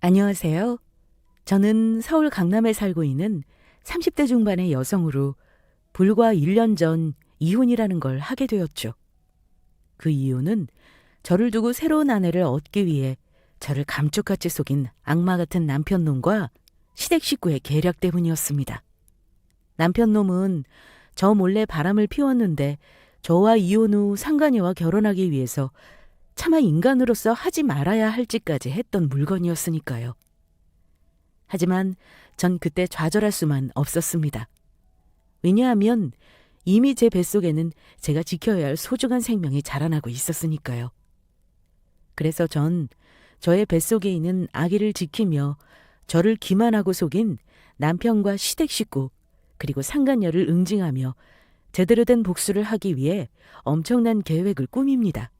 안녕하세요. 저는 서울 강남에 살고 있는 30대 중반의 여성으로 불과 1년 전 이혼이라는 걸 하게 되었죠. 그 이유는 저를 두고 새로운 아내를 얻기 위해 저를 감쪽같이 속인 악마 같은 남편놈과 시댁 식구의 계략 때문이었습니다. 남편놈은 저 몰래 바람을 피웠는데 저와 이혼 후 상간녀와 결혼하기 위해서 차마 인간으로서 하지 말아야 할 짓까지 했던 물건이었으니까요. 하지만 전 그때 좌절할 수만 없었습니다. 왜냐하면 이미 제 뱃속에는 제가 지켜야 할 소중한 생명이 자라나고 있었으니까요. 그래서 전 저의 뱃속에 있는 아기를 지키며 저를 기만하고 속인 남편과 시댁 식구 그리고 상간녀를 응징하며 제대로 된 복수를 하기 위해 엄청난 계획을 꾸밉니다.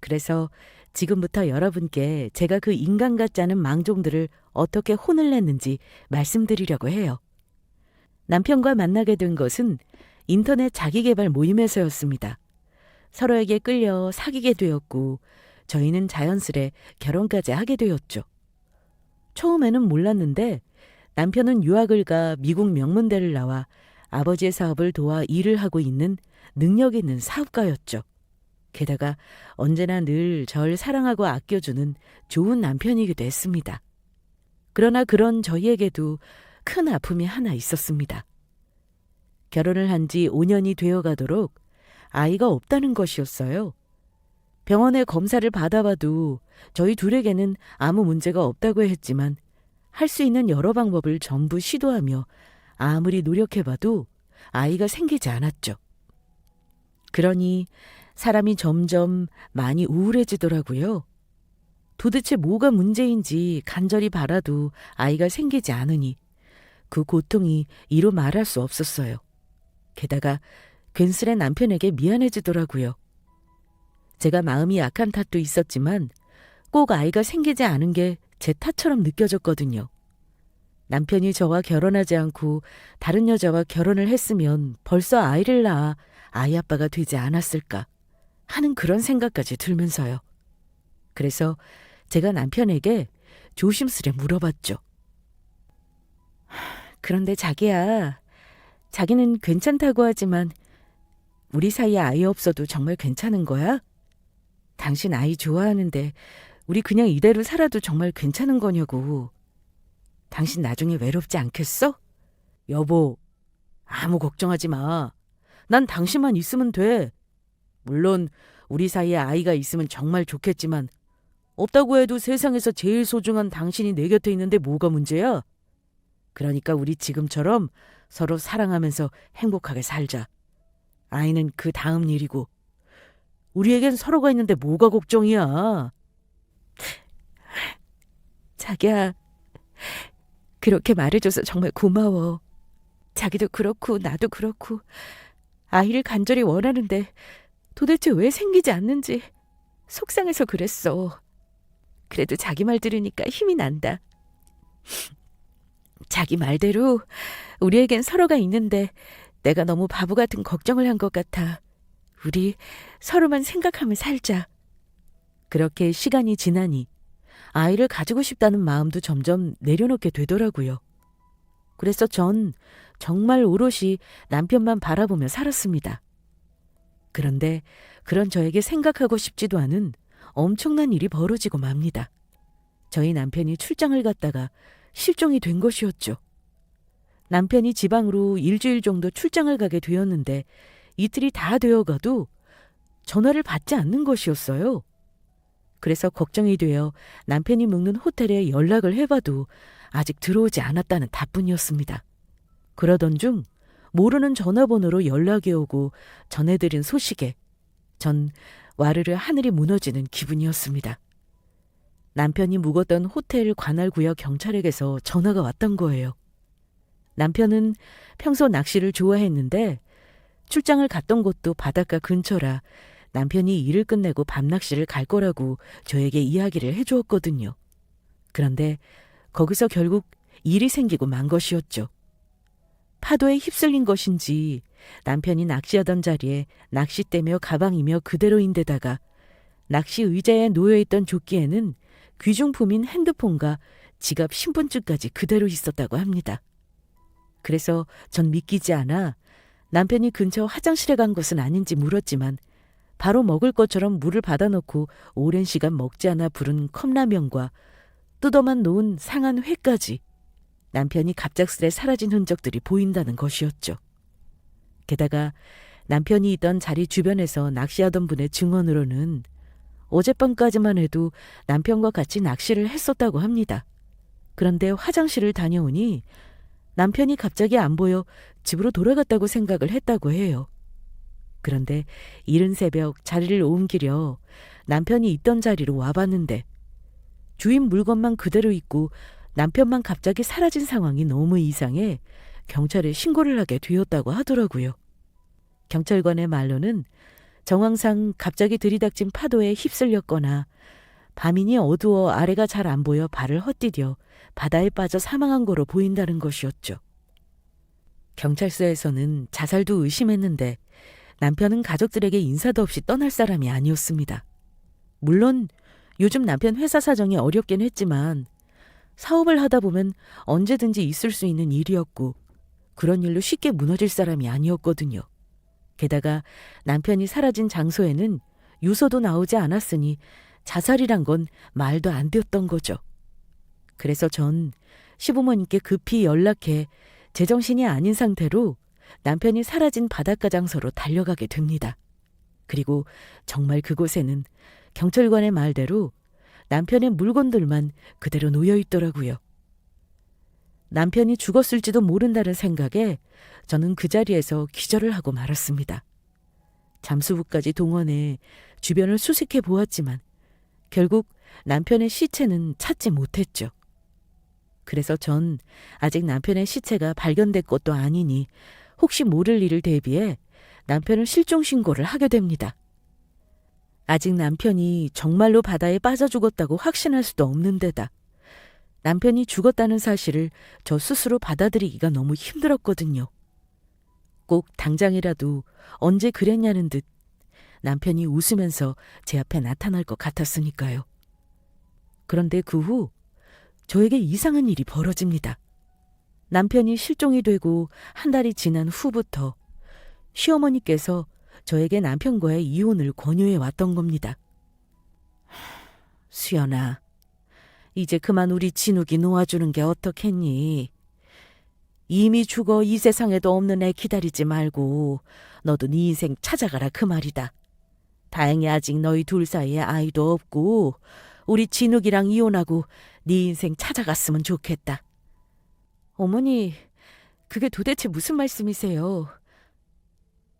그래서 지금부터 여러분께 제가 그 인간 같지 않은 망종들을 어떻게 혼을 냈는지 말씀드리려고 해요. 남편과 만나게 된 것은 인터넷 자기계발 모임에서였습니다. 서로에게 끌려 사귀게 되었고 저희는 자연스레 결혼까지 하게 되었죠. 처음에는 몰랐는데 남편은 유학을 가 미국 명문대를 나와 아버지의 사업을 도와 일을 하고 있는 능력 있는 사업가였죠. 게다가 언제나 늘 절 사랑하고 아껴주는 좋은 남편이기도 했습니다. 그러나 그런 저희에게도 큰 아픔이 하나 있었습니다. 결혼을 한 지 5년이 되어 가도록 아이가 없다는 것이었어요. 병원에 검사를 받아봐도 저희 둘에게는 아무 문제가 없다고 했지만 할 수 있는 여러 방법을 전부 시도하며 아무리 노력해봐도 아이가 생기지 않았죠. 그러니 사람이 점점 많이 우울해지더라고요. 도대체 뭐가 문제인지 간절히 바라도 아이가 생기지 않으니 그 고통이 이루 말할 수 없었어요. 게다가 괜스레 남편에게 미안해지더라고요. 제가 마음이 약한 탓도 있었지만 꼭 아이가 생기지 않은 게 제 탓처럼 느껴졌거든요. 남편이 저와 결혼하지 않고 다른 여자와 결혼을 했으면 벌써 아이를 낳아 아이 아빠가 되지 않았을까 하는 그런 생각까지 들면서요. 그래서 제가 남편에게 조심스레 물어봤죠. 그런데 자기야, 자기는 괜찮다고 하지만 우리 사이에 아이 없어도 정말 괜찮은 거야? 당신 아이 좋아하는데 우리 그냥 이대로 살아도 정말 괜찮은 거냐고. 당신 나중에 외롭지 않겠어? 여보, 아무 걱정하지 마. 난 당신만 있으면 돼. 물론 우리 사이에 아이가 있으면 정말 좋겠지만 없다고 해도 세상에서 제일 소중한 당신이 내 곁에 있는데 뭐가 문제야? 그러니까 우리 지금처럼 서로 사랑하면서 행복하게 살자. 아이는 그 다음 일이고 우리에겐 서로가 있는데 뭐가 걱정이야. 자기야, 그렇게 말해줘서 정말 고마워. 자기도 그렇고 나도 그렇고 아이를 간절히 원하는데 도대체 왜 생기지 않는지 속상해서 그랬어. 그래도 자기 말 들으니까 힘이 난다. 자기 말대로 우리에겐 서로가 있는데 내가 너무 바보 같은 걱정을 한 것 같아. 우리 서로만 생각하며 살자. 그렇게 시간이 지나니 아이를 가지고 싶다는 마음도 점점 내려놓게 되더라고요. 그래서 전 정말 오롯이 남편만 바라보며 살았습니다. 그런데 그런 저에게 생각하고 싶지도 않은 엄청난 일이 벌어지고 맙니다. 저희 남편이 출장을 갔다가 실종이 된 것이었죠. 남편이 지방으로 일주일 정도 출장을 가게 되었는데 이틀이 다 되어가도 전화를 받지 않는 것이었어요. 그래서 걱정이 되어 남편이 묵는 호텔에 연락을 해봐도 아직 들어오지 않았다는 답뿐이었습니다. 그러던 중 모르는 전화번호로 연락이 오고 전해드린 소식에 전 와르르 하늘이 무너지는 기분이었습니다. 남편이 묵었던 호텔 관할구역 경찰에게서 전화가 왔던 거예요. 남편은 평소 낚시를 좋아했는데 출장을 갔던 곳도 바닷가 근처라 남편이 일을 끝내고 밤낚시를 갈 거라고 저에게 이야기를 해주었거든요. 그런데 거기서 결국 일이 생기고 만 것이었죠. 파도에 휩쓸린 것인지 남편이 낚시하던 자리에 낚싯대며 가방이며 그대로인데다가 낚시 의자에 놓여있던 조끼에는 귀중품인 핸드폰과 지갑 신분증까지 그대로 있었다고 합니다. 그래서 전 믿기지 않아 남편이 근처 화장실에 간 것은 아닌지 물었지만 바로 먹을 것처럼 물을 받아놓고 오랜 시간 먹지 않아 부른 컵라면과 뜯어만 놓은 상한 회까지 남편이 갑작스레 사라진 흔적들이 보인다는 것이었죠. 게다가 남편이 있던 자리 주변에서 낚시하던 분의 증언으로는 어젯밤까지만 해도 남편과 같이 낚시를 했었다고 합니다. 그런데 화장실을 다녀오니 남편이 갑자기 안 보여 집으로 돌아갔다고 생각을 했다고 해요. 그런데 이른 새벽 자리를 옮기려 남편이 있던 자리로 와봤는데 주인 물건만 그대로 있고 남편만 갑자기 사라진 상황이 너무 이상해 경찰에 신고를 하게 되었다고 하더라고요. 경찰관의 말로는 정황상 갑자기 들이닥친 파도에 휩쓸렸거나 밤이니 어두워 아래가 잘 안 보여 발을 헛디뎌 바다에 빠져 사망한 거로 보인다는 것이었죠. 경찰서에서는 자살도 의심했는데 남편은 가족들에게 인사도 없이 떠날 사람이 아니었습니다. 물론 요즘 남편 회사 사정이 어렵긴 했지만 사업을 하다 보면 언제든지 있을 수 있는 일이었고 그런 일로 쉽게 무너질 사람이 아니었거든요. 게다가 남편이 사라진 장소에는 유서도 나오지 않았으니 자살이란 건 말도 안 되었던 거죠. 그래서 전 시부모님께 급히 연락해 제정신이 아닌 상태로 남편이 사라진 바닷가 장소로 달려가게 됩니다. 그리고 정말 그곳에는 경찰관의 말대로 남편의 물건들만 그대로 놓여 있더라고요. 남편이 죽었을지도 모른다는 생각에 저는 그 자리에서 기절을 하고 말았습니다. 잠수부까지 동원해 주변을 수색해 보았지만 결국 남편의 시체는 찾지 못했죠. 그래서 전 아직 남편의 시체가 발견된 것도 아니니 혹시 모를 일을 대비해 남편을 실종 신고를 하게 됩니다. 아직 남편이 정말로 바다에 빠져 죽었다고 확신할 수도 없는 데다 남편이 죽었다는 사실을 저 스스로 받아들이기가 너무 힘들었거든요. 꼭 당장이라도 언제 그랬냐는 듯 남편이 웃으면서 제 앞에 나타날 것 같았으니까요. 그런데 그 후 저에게 이상한 일이 벌어집니다. 남편이 실종이 되고 한 달이 지난 후부터 시어머니께서 저에게 남편과의 이혼을 권유해 왔던 겁니다. 수연아, 이제 그만 우리 진욱이 놓아주는 게 어떻겠니? 이미 죽어 이 세상에도 없는 애 기다리지 말고 너도 네 인생 찾아가라 그 말이다. 다행히 아직 너희 둘 사이에 아이도 없고 우리 진욱이랑 이혼하고 네 인생 찾아갔으면 좋겠다. 어머니, 그게 도대체 무슨 말씀이세요?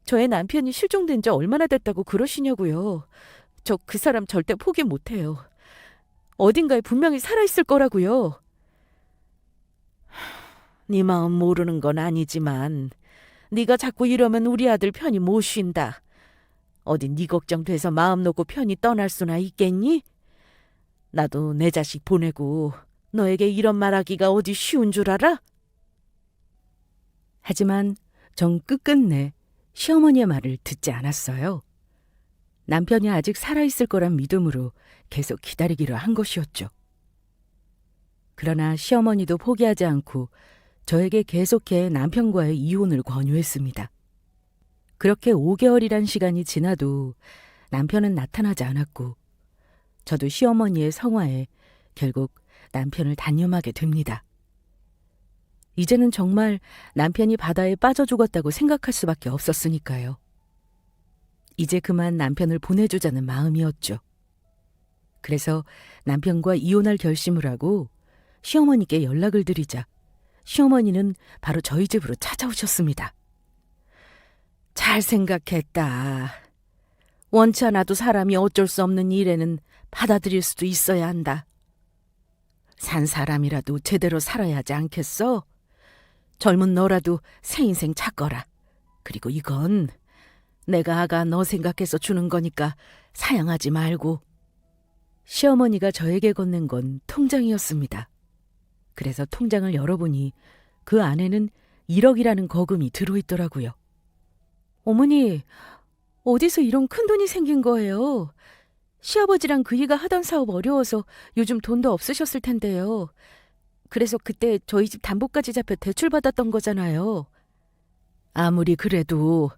저의 남편이 실종된 지 얼마나 됐다고 그러시냐고요. 저 그 사람 절대 포기 못해요. 어딘가에 분명히 살아있을 거라고요. 네 마음 모르는 건 아니지만 네가 자꾸 이러면 우리 아들 편히 못 쉰다. 어디 네 걱정돼서 마음 놓고 편히 떠날 수나 있겠니? 나도 내 자식 보내고 너에게 이런 말하기가 어디 쉬운 줄 알아? 하지만 전 끝끝내 시어머니의 말을 듣지 않았어요. 남편이 아직 살아있을 거란 믿음으로 계속 기다리기로 한 것이었죠. 그러나 시어머니도 포기하지 않고 저에게 계속해 남편과의 이혼을 권유했습니다. 그렇게 5개월이란 시간이 지나도 남편은 나타나지 않았고 저도 시어머니의 성화에 결국 남편을 단념하게 됩니다. 이제는 정말 남편이 바다에 빠져 죽었다고 생각할 수밖에 없었으니까요. 이제 그만 남편을 보내주자는 마음이었죠. 그래서 남편과 이혼할 결심을 하고 시어머니께 연락을 드리자 시어머니는 바로 저희 집으로 찾아오셨습니다. 잘 생각했다. 원치 않아도 사람이 어쩔 수 없는 일에는 받아들일 수도 있어야 한다. 산 사람이라도 제대로 살아야 하지 않겠어? 젊은 너라도 새 인생 찾거라. 그리고 이건 내가 아가 너 생각해서 주는 거니까 사양하지 말고. 시어머니가 저에게 건넨 건 통장이었습니다. 그래서 통장을 열어보니 그 안에는 1억이라는 거금이 들어있더라고요. 어머니, 어디서 이런 큰돈이 생긴 거예요? 시아버지랑 그이가 하던 사업 어려워서 요즘 돈도 없으셨을 텐데요. 그래서 그때 저희 집 담보까지 잡혀 대출받았던 거잖아요. 아무리 그래도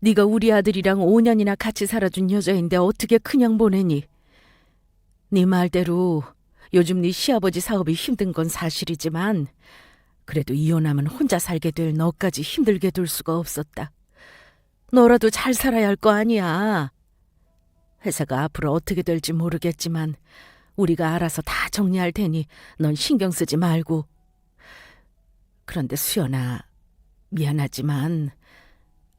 네가 우리 아들이랑 5년이나 같이 살아준 여자인데 어떻게 그냥 보내니? 네 말대로 요즘 네 시아버지 사업이 힘든 건 사실이지만 그래도 이혼하면 혼자 살게 될 너까지 힘들게 둘 수가 없었다. 너라도 잘 살아야 할 거 아니야. 회사가 앞으로 어떻게 될지 모르겠지만 우리가 알아서 다 정리할 테니 넌 신경 쓰지 말고. 그런데 수연아, 미안하지만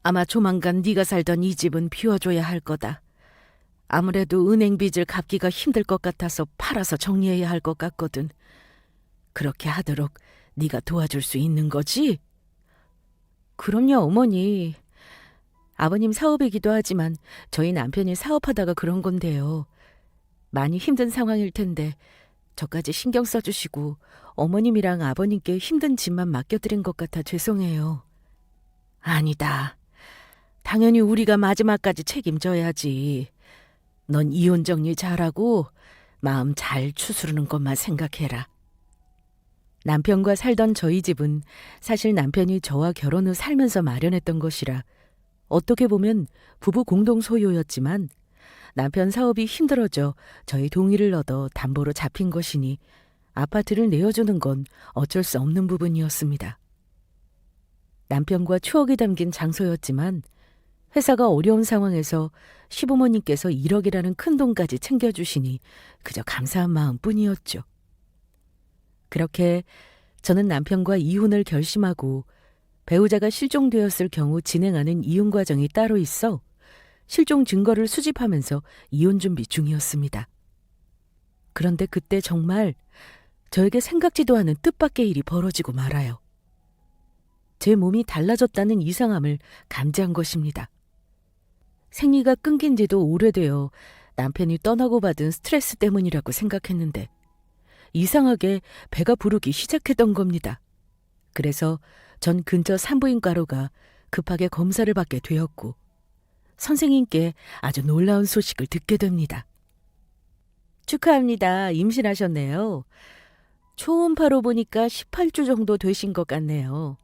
아마 조만간 네가 살던 이 집은 비워줘야 할 거다. 아무래도 은행 빚을 갚기가 힘들 것 같아서 팔아서 정리해야 할 것 같거든. 그렇게 하도록 네가 도와줄 수 있는 거지? 그럼요, 어머니. 아버님 사업이기도 하지만 저희 남편이 사업하다가 그런 건데요. 많이 힘든 상황일 텐데 저까지 신경 써주시고 어머님이랑 아버님께 힘든 짐만 맡겨드린 것 같아 죄송해요. 아니다. 당연히 우리가 마지막까지 책임져야지. 넌 이혼 정리 잘하고 마음 잘 추스르는 것만 생각해라. 남편과 살던 저희 집은 사실 남편이 저와 결혼 후 살면서 마련했던 것이라 어떻게 보면 부부 공동 소유였지만 남편 사업이 힘들어져 저희 동의를 얻어 담보로 잡힌 것이니 아파트를 내어주는 건 어쩔 수 없는 부분이었습니다. 남편과 추억이 담긴 장소였지만 회사가 어려운 상황에서 시부모님께서 1억이라는 큰 돈까지 챙겨주시니 그저 감사한 마음뿐이었죠. 그렇게 저는 남편과 이혼을 결심하고 배우자가 실종되었을 경우 진행하는 이혼 과정이 따로 있어 실종 증거를 수집하면서 이혼 준비 중이었습니다. 그런데 그때 정말 저에게 생각지도 않은 뜻밖의 일이 벌어지고 말아요. 제 몸이 달라졌다는 이상함을 감지한 것입니다. 생리가 끊긴 지도 오래되어 남편이 떠나고 받은 스트레스 때문이라고 생각했는데 이상하게 배가 부르기 시작했던 겁니다. 그래서 전 근처 산부인과로 가 급하게 검사를 받게 되었고 선생님께 아주 놀라운 소식을 듣게 됩니다. 축하합니다. 임신하셨네요. 초음파로 보니까 18주 정도 되신 것 같네요.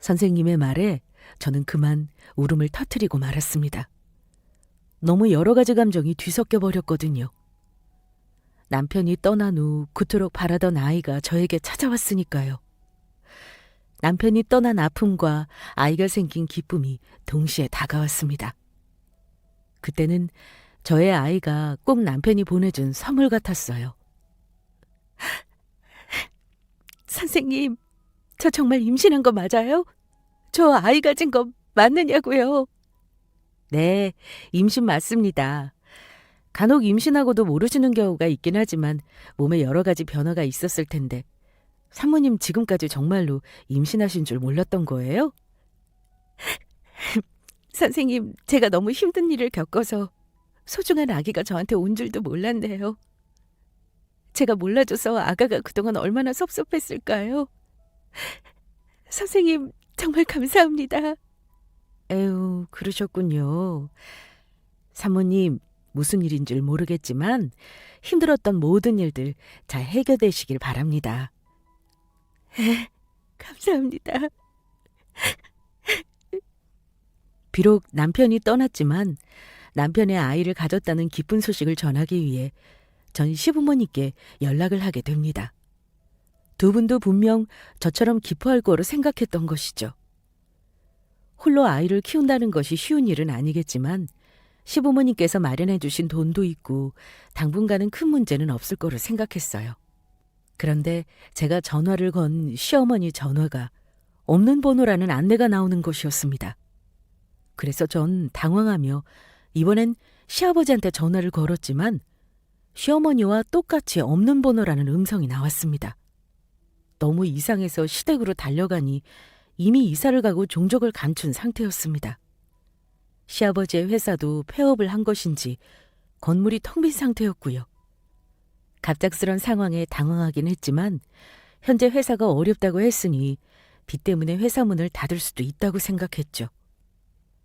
선생님의 말에 저는 그만 울음을 터뜨리고 말았습니다. 너무 여러 가지 감정이 뒤섞여 버렸거든요. 남편이 떠난 후 그토록 바라던 아이가 저에게 찾아왔으니까요. 남편이 떠난 아픔과 아이가 생긴 기쁨이 동시에 다가왔습니다. 그때는 저의 아이가 꼭 남편이 보내준 선물 같았어요. 선생님, 저 정말 임신한 거 맞아요? 저 아이 가진 거 맞느냐고요? 네, 임신 맞습니다. 간혹 임신하고도 모르시는 경우가 있긴 하지만 몸에 여러 가지 변화가 있었을 텐데 산모님 지금까지 정말로 임신하신 줄 몰랐던 거예요? 선생님, 제가 너무 힘든 일을 겪어서 소중한 아기가 저한테 온 줄도 몰랐네요. 제가 몰라줘서 아가가 그동안 얼마나 섭섭했을까요? 선생님, 정말 감사합니다. 에휴, 그러셨군요. 사모님, 무슨 일인 줄 모르겠지만 힘들었던 모든 일들 잘 해결되시길 바랍니다. 감사합니다. 비록 남편이 떠났지만 남편의 아이를 가졌다는 기쁜 소식을 전하기 위해 전 시부모님께 연락을 하게 됩니다. 두 분도 분명 저처럼 기뻐할 거로 생각했던 것이죠. 홀로 아이를 키운다는 것이 쉬운 일은 아니겠지만 시부모님께서 마련해 주신 돈도 있고 당분간은 큰 문제는 없을 거로 생각했어요. 그런데 제가 전화를 건 시어머니 전화가 없는 번호라는 안내가 나오는 것이었습니다. 그래서 전 당황하며 이번엔 시아버지한테 전화를 걸었지만 시어머니와 똑같이 없는 번호라는 음성이 나왔습니다. 너무 이상해서 시댁으로 달려가니 이미 이사를 가고 종족을 감춘 상태였습니다. 시아버지의 회사도 폐업을 한 것인지 건물이 텅 빈 상태였고요. 갑작스런 상황에 당황하긴 했지만 현재 회사가 어렵다고 했으니 빚 때문에 회사 문을 닫을 수도 있다고 생각했죠.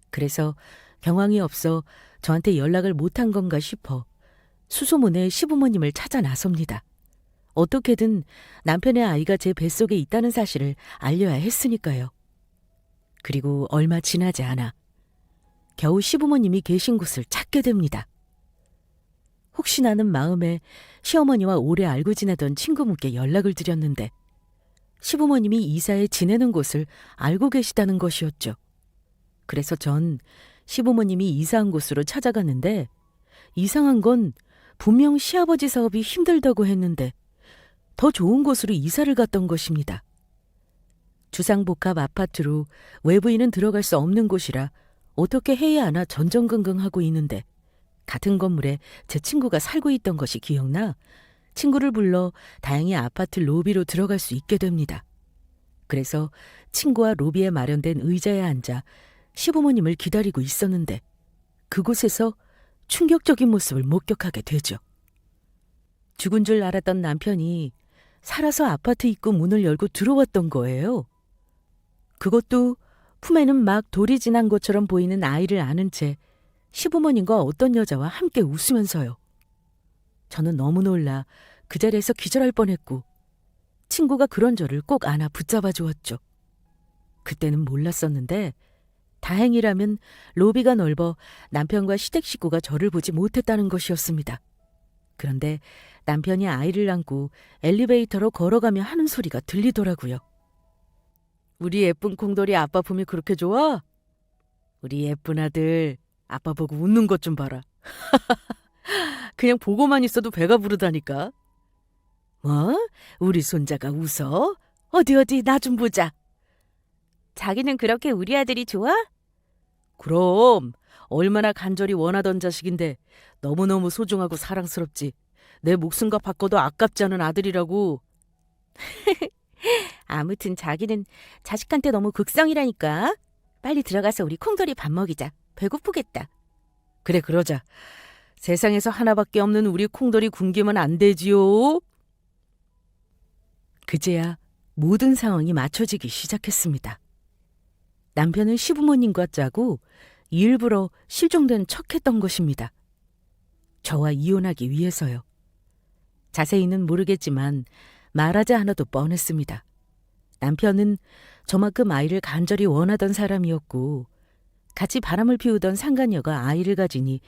그래서 경황이 없어 저한테 연락을 못한 건가 싶어 수소문에 시부모님을 찾아 나섭니다. 어떻게든 남편의 아이가 제 뱃속에 있다는 사실을 알려야 했으니까요. 그리고 얼마 지나지 않아 겨우 시부모님이 계신 곳을 찾게 됩니다. 혹시나는 마음에 시어머니와 오래 알고 지내던 친구분께 연락을 드렸는데 시부모님이 이사해 지내는 곳을 알고 계시다는 것이었죠. 그래서 전 시부모님이 이사한 곳으로 찾아갔는데 이상한 건 분명 시아버지 사업이 힘들다고 했는데 더 좋은 곳으로 이사를 갔던 것입니다. 주상복합 아파트로 외부인은 들어갈 수 없는 곳이라 어떻게 해야 하나 전전긍긍하고 있는데 같은 건물에 제 친구가 살고 있던 것이 기억나 친구를 불러 다행히 아파트 로비로 들어갈 수 있게 됩니다. 그래서 친구와 로비에 마련된 의자에 앉아 시부모님을 기다리고 있었는데 그곳에서 충격적인 모습을 목격하게 되죠. 죽은 줄 알았던 남편이 살아서 아파트 입구 문을 열고 들어왔던 거예요. 그것도 품에는 막 돌이 지난 것처럼 보이는 아이를 안은 채 시부모님과 어떤 여자와 함께 웃으면서요. 저는 너무 놀라 그 자리에서 기절할 뻔했고 친구가 그런 저를 꼭 안아 붙잡아 주었죠. 그때는 몰랐었는데 다행이라면 로비가 넓어 남편과 시댁 식구가 저를 보지 못했다는 것이었습니다. 그런데 남편이 아이를 안고 엘리베이터로 걸어가며 하는 소리가 들리더라고요. 우리 예쁜 콩돌이 아빠 품이 그렇게 좋아? 우리 예쁜 아들 아빠 보고 웃는 것 좀 봐라. 그냥 보고만 있어도 배가 부르다니까. 뭐? 우리 손자가 웃어? 어디 나 좀 보자. 자기는 그렇게 우리 아들이 좋아? 그럼 얼마나 간절히 원하던 자식인데 너무너무 소중하고 사랑스럽지. 내 목숨과 바꿔도 아깝지 않은 아들이라고. 아무튼 자기는 자식한테 너무 극성이라니까. 빨리 들어가서 우리 콩돌이 밥 먹이자. 배고프겠다. 그래 그러자. 세상에서 하나밖에 없는 우리 콩돌이 굶기면 안 되지요. 그제야 모든 상황이 맞춰지기 시작했습니다. 남편은 시부모님과 짜고 일부러 실종된 척했던 것입니다. 저와 이혼하기 위해서요. 자세히는 모르겠지만 말하지 않아도 뻔했습니다. 남편은 저만큼 아이를 간절히 원하던 사람이었고 같이 바람을 피우던 상간녀가 아이를 가지니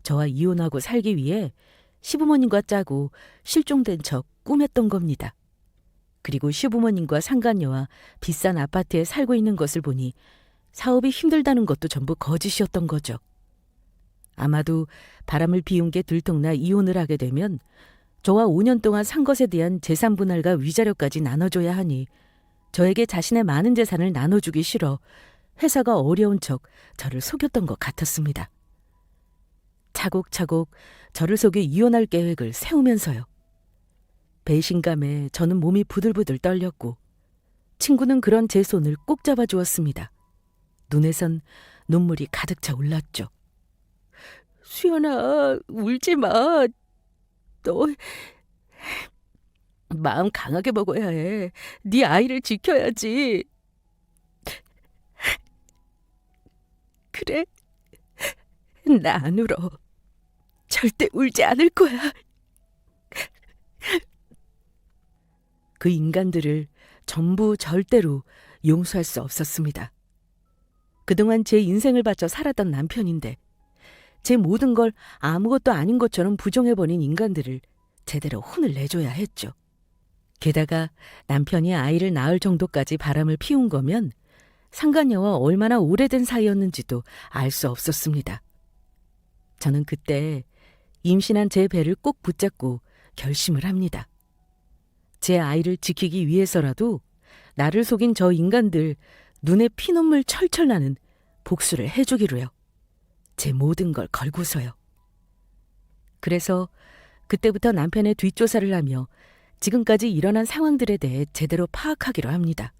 저와 이혼하고 살기 위해 시부모님과 짜고 실종된 척 꾸몄던 겁니다. 그리고 시부모님과 상간녀와 비싼 아파트에 살고 있는 것을 보니 사업이 힘들다는 것도 전부 거짓이었던 거죠. 아마도 바람을 피운 게 들통나 이혼을 하게 되면 저와 5년 동안 산 것에 대한 재산 분할과 위자료까지 나눠줘야 하니 저에게 자신의 많은 재산을 나눠주기 싫어 회사가 어려운 척 저를 속였던 것 같았습니다. 차곡차곡 저를 속여 이혼할 계획을 세우면서요. 배신감에 저는 몸이 부들부들 떨렸고 친구는 그런 제 손을 꼭 잡아주었습니다. 눈에선 눈물이 가득 차 올랐죠. 수연아, 울지 마. 너 마음 강하게 먹어야 해. 네 아이를 지켜야지. 그래, 나 안 울어. 절대 울지 않을 거야. 그 인간들을 전부 절대로 용서할 수 없었습니다. 그동안 제 인생을 바쳐 살았던 남편인데 제 모든 걸 아무것도 아닌 것처럼 부정해버린 인간들을 제대로 혼을 내줘야 했죠. 게다가 남편이 아이를 낳을 정도까지 바람을 피운 거면 상간녀와 얼마나 오래된 사이였는지도 알 수 없었습니다. 저는 그때 임신한 제 배를 꼭 붙잡고 결심을 합니다. 제 아이를 지키기 위해서라도 나를 속인 저 인간들 눈에 피눈물 철철 나는 복수를 해주기로요. 제 모든 걸 걸고서요. 그래서 그때부터 남편의 뒷조사를 하며 지금까지 일어난 상황들에 대해 제대로 파악하기로 합니다.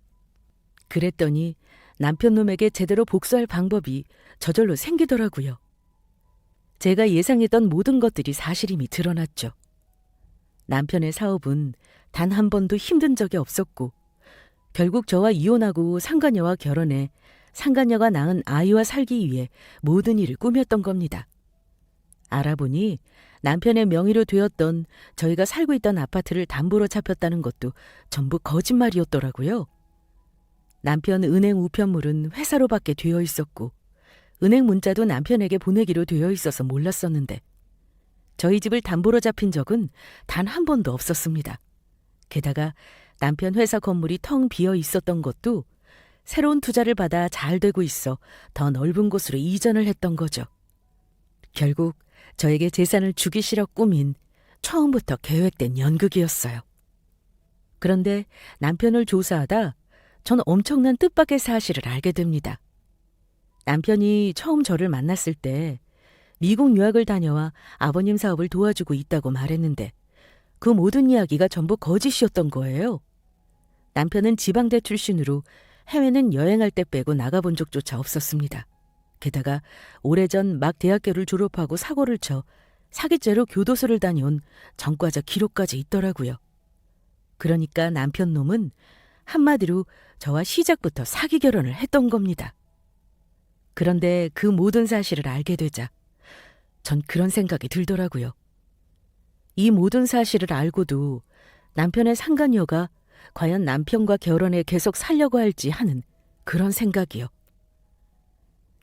그랬더니 남편 놈에게 제대로 복수할 방법이 저절로 생기더라고요. 제가 예상했던 모든 것들이 사실임이 드러났죠. 남편의 사업은 단 한 번도 힘든 적이 없었고 결국 저와 이혼하고 상간녀와 결혼해 상간녀가 낳은 아이와 살기 위해 모든 일을 꾸몄던 겁니다. 알아보니 남편의 명의로 되었던 저희가 살고 있던 아파트를 담보로 잡혔다는 것도 전부 거짓말이었더라고요. 남편 은행 우편물은 회사로밖에 되어 있었고 은행 문자도 남편에게 보내기로 되어 있어서 몰랐었는데 저희 집을 담보로 잡힌 적은 단 한 번도 없었습니다. 게다가 남편 회사 건물이 텅 비어 있었던 것도 새로운 투자를 받아 잘 되고 있어 더 넓은 곳으로 이전을 했던 거죠. 결국 저에게 재산을 주기 싫어 꾸민 처음부터 계획된 연극이었어요. 그런데 남편을 조사하다 전 엄청난 뜻밖의 사실을 알게 됩니다. 남편이 처음 저를 만났을 때 미국 유학을 다녀와 아버님 사업을 도와주고 있다고 말했는데 그 모든 이야기가 전부 거짓이었던 거예요. 남편은 지방대 출신으로 해외는 여행할 때 빼고 나가본 적조차 없었습니다. 게다가 오래전 막 대학교를 졸업하고 사고를 쳐 사기죄로 교도소를 다녀온 전과자 기록까지 있더라고요. 그러니까 남편 놈은 한마디로 저와 시작부터 사기 결혼을 했던 겁니다. 그런데 그 모든 사실을 알게 되자 전 그런 생각이 들더라고요. 이 모든 사실을 알고도 남편의 상간녀가 과연 남편과 결혼해 계속 살려고 할지 하는 그런 생각이요.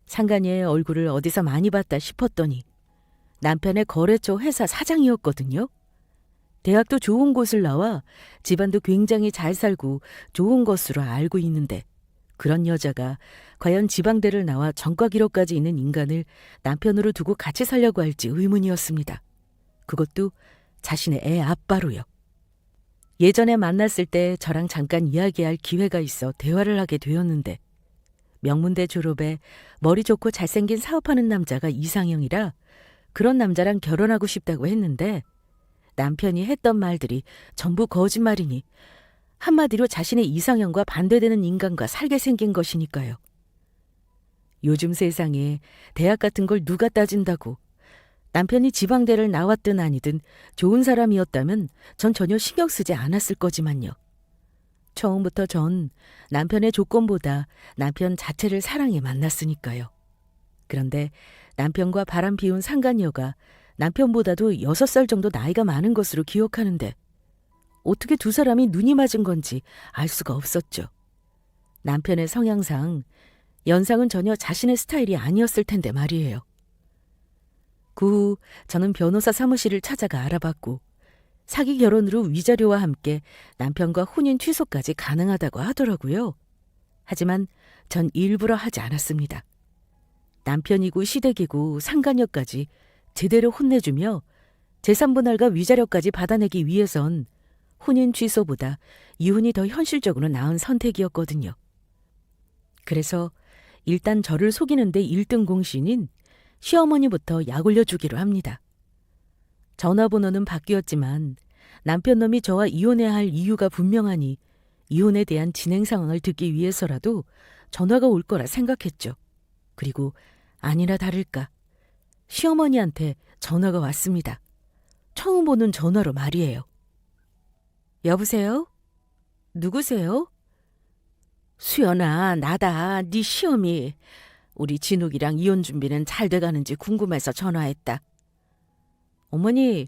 상간녀의 얼굴을 어디서 많이 봤다 싶었더니 남편의 거래처 회사 사장이었거든요. 대학도 좋은 곳을 나와 집안도 굉장히 잘 살고 좋은 것으로 알고 있는데 그런 여자가 과연 지방대를 나와 전과 기록까지 있는 인간을 남편으로 두고 같이 살려고 할지 의문이었습니다. 그것도 자신의 애 아빠로요. 예전에 만났을 때 저랑 잠깐 이야기할 기회가 있어 대화를 하게 되었는데 명문대 졸업에 머리 좋고 잘생긴 사업하는 남자가 이상형이라 그런 남자랑 결혼하고 싶다고 했는데 남편이 했던 말들이 전부 거짓말이니 한마디로 자신의 이상형과 반대되는 인간과 살게 생긴 것이니까요. 요즘 세상에 대학 같은 걸 누가 따진다고 남편이 지방대를 나왔든 아니든 좋은 사람이었다면 전 전혀 신경 쓰지 않았을 거지만요. 처음부터 전 남편의 조건보다 남편 자체를 사랑해 만났으니까요. 그런데 남편과 바람 피운 상간녀가 남편보다도 6살 정도 나이가 많은 것으로 기억하는데 어떻게 두 사람이 눈이 맞은 건지 알 수가 없었죠. 남편의 성향상 연상은 전혀 자신의 스타일이 아니었을 텐데 말이에요. 그 후 저는 변호사 사무실을 찾아가 알아봤고 사기 결혼으로 위자료와 함께 남편과 혼인 취소까지 가능하다고 하더라고요. 하지만 전 일부러 하지 않았습니다. 남편이고 시댁이고 상간녀까지 제대로 혼내주며 재산분할과 위자료까지 받아내기 위해선 혼인 취소보다 이혼이 더 현실적으로 나은 선택이었거든요. 그래서 일단 저를 속이는데 1등 공신인 시어머니부터 약 올려주기로 합니다. 전화번호는 바뀌었지만 남편 놈이 저와 이혼해야 할 이유가 분명하니 이혼에 대한 진행 상황을 듣기 위해서라도 전화가 올 거라 생각했죠. 그리고 아니나 다를까 시어머니한테 전화가 왔습니다. 처음 보는 전화로 말이에요. 여보세요? 누구세요? 수연아, 나다. 네 시어미. 우리 진욱이랑 이혼 준비는 잘 돼가는지 궁금해서 전화했다. 어머니,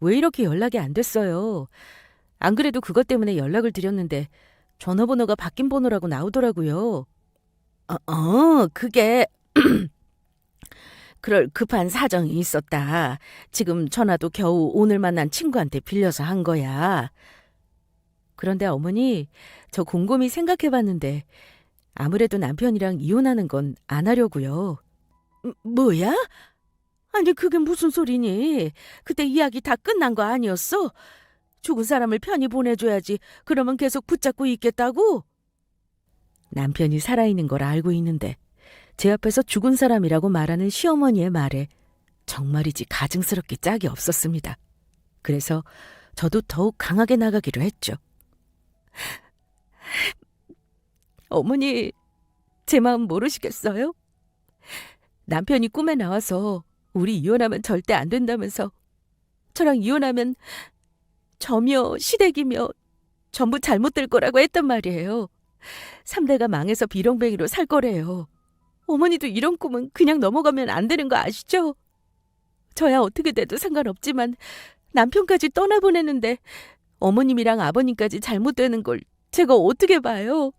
왜 이렇게 연락이 안 됐어요? 안 그래도 그것 때문에 연락을 드렸는데 전화번호가 바뀐 번호라고 나오더라고요. 그게 그럴 급한 사정이 있었다. 지금 전화도 겨우 오늘 만난 친구한테 빌려서 한 거야. 그런데 어머니, 저 곰곰이 생각해봤는데 아무래도 남편이랑 이혼하는 건 안 하려고요. 뭐야? 아니 그게 무슨 소리니? 그때 이야기 다 끝난 거 아니었어? 죽은 사람을 편히 보내줘야지. 그러면 계속 붙잡고 있겠다고? 남편이 살아있는 걸 알고 있는데 제 앞에서 죽은 사람이라고 말하는 시어머니의 말에 정말이지 가증스럽게 짝이 없었습니다. 그래서 저도 더욱 강하게 나가기로 했죠. 어머니, 제 마음 모르시겠어요? 남편이 꿈에 나와서 우리 이혼하면 절대 안 된다면서 저랑 이혼하면 저며 시댁이며 전부 잘못될 거라고 했단 말이에요. 삼대가 망해서 비렁뱅이로 살 거래요. 어머니도 이런 꿈은 그냥 넘어가면 안 되는 거 아시죠? 저야 어떻게 돼도 상관없지만 남편까지 떠나보내는데 어머님이랑 아버님까지 잘못되는 걸 제가 어떻게 봐요?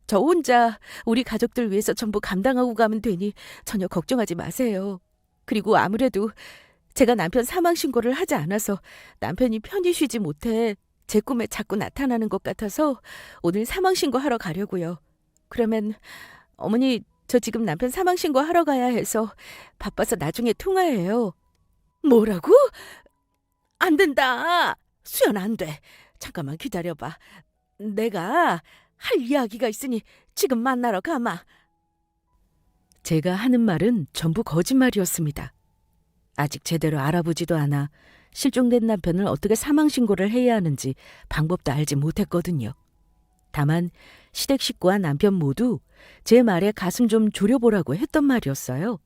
저 혼자 우리 가족들 위해서 전부 감당하고 가면 되니 전혀 걱정하지 마세요. 그리고 아무래도 제가 남편 사망 신고를 하지 않아서 남편이 편히 쉬지 못해 제 꿈에 자꾸 나타나는 것 같아서 오늘 사망 신고하러 가려고요. 그러면 어머니, 저 지금 남편 사망 신고하러 가야 해서 바빠서 나중에 통화해요. 뭐라고? 안 된다. 수연 안 돼. 잠깐만 기다려봐. 내가 할 이야기가 있으니 지금 만나러 가마. 제가 하는 말은 전부 거짓말이었습니다. 아직 제대로 알아보지도 않아 실종된 남편을 어떻게 사망신고를 해야 하는지 방법도 알지 못했거든요. 다만 시댁 식구와 남편 모두 제 말에 가슴 좀 졸여보라고 했던 말이었어요.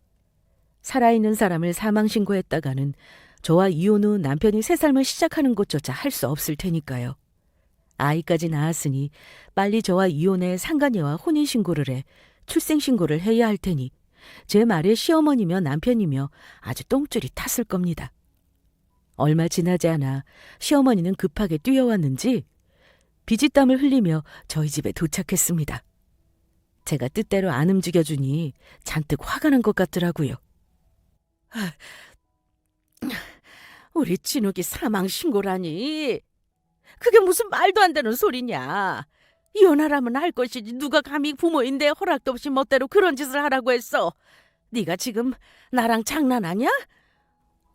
살아있는 사람을 사망신고했다가는 저와 이혼 후 남편이 새 삶을 시작하는 것조차 할 수 없을 테니까요. 아이까지 낳았으니 빨리 저와 이혼해 상간녀와 혼인신고를 해 출생신고를 해야 할 테니 제 말에 시어머니며 남편이며 아주 똥줄이 탔을 겁니다. 얼마 지나지 않아 시어머니는 급하게 뛰어왔는지 비지땀을 흘리며 저희 집에 도착했습니다. 제가 뜻대로 안 움직여주니 잔뜩 화가 난 것 같더라고요. 우리 진욱이 사망신고라니. 그게 무슨 말도 안 되는 소리냐. 이혼하라면 할 것이지 누가 감히 부모인데 허락도 없이 멋대로 그런 짓을 하라고 했어. 네가 지금 나랑 장난하냐?